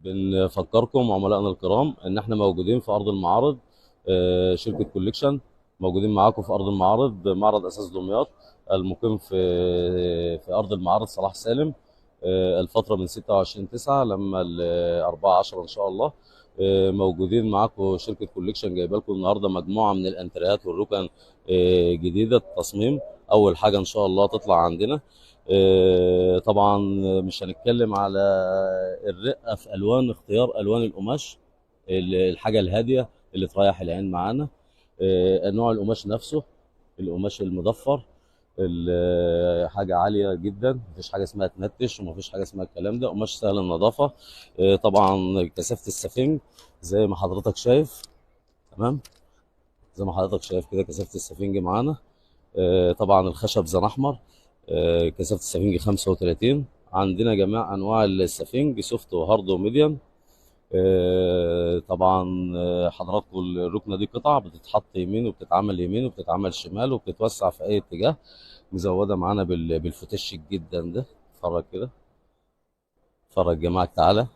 بنفكركم عملائنا الكرام ان احنا موجودين في ارض المعارض. شركه كوليكشن موجودين معاكم في ارض المعارض، معرض اساس دمياط المقيم في ارض المعارض صلاح سالم. الفتره من 26/9 لما 4/10 ان شاء الله. موجودين معاكم شركه كوليكشن جايبه لكم النهارده مجموعه من الانتريهات والركن جديده التصميم، اول حاجه ان شاء الله تطلع عندنا. طبعا مش هنتكلم على الرقه في الوان، اختيار الوان القماش، الحاجه الهاديه اللي تريح العين معانا. نوع القماش نفسه، القماش المضفر، حاجه عاليه جدا، مفيش حاجه اسمها تنتش ومفيش حاجه اسمها الكلام ده، قماش سهل النظافه. طبعا كثافه السفنج زي ما حضرتك شايف، تمام، زي ما حضرتك شايف كده كثافه السفنج معانا. طبعا الخشب زن احمر، كثافه السفنج 35. عندنا جميع انواع السفنج، سوفت وهارد وميديم. طبعا حضراتكم الركنه دي قطع بتتحط يمين وبتتعمل يمين وبتتعمل شمال وبتتوسع في اي اتجاه، مزوده معانا بالفتش جدا ده. اتفرج كده، اتفرج جماعه تعالى.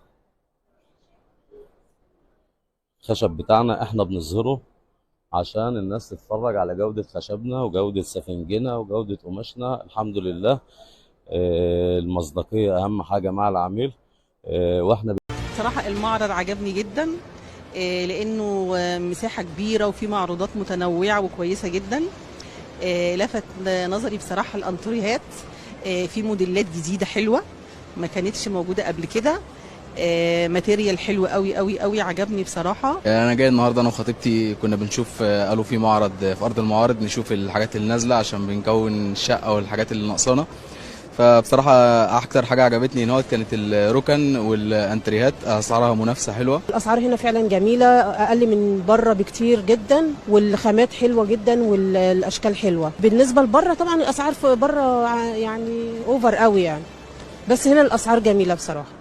الخشب بتاعنا احنا بنظهره عشان الناس تتفرج على جودة خشبنا وجودة سفنجنا وجودة قماشنا. الحمد لله. المصداقية أهم حاجة مع العميل. واحنا صراحة المعرض عجبني جدا، لأنه مساحة كبيرة وفي معروضات متنوعة وكويسة جدا. لفت نظري بصراحة الأنتريهات، في موديلات جديدة حلوة ما كانتش موجودة قبل كده. ماتيريال حلو قوي قوي قوي، عجبني بصراحة. انا جاي النهارده انا وخطيبتي، كنا بنشوف قالوا في معرض في ارض المعارض نشوف الحاجات اللي نازله عشان بنكون الشقه والحاجات اللي ناقصانا. فبصراحه اكتر حاجه عجبتني هنا كانت الركن والانتريهات، اسعارها منافسه حلوه. الاسعار هنا فعلا جميله، اقل من بره بكتير جدا، والخامات حلوه جدا والاشكال حلوه. بالنسبه لبره طبعا الاسعار في بره يعني اوفر قوي يعني، بس هنا الاسعار جميله بصراحه.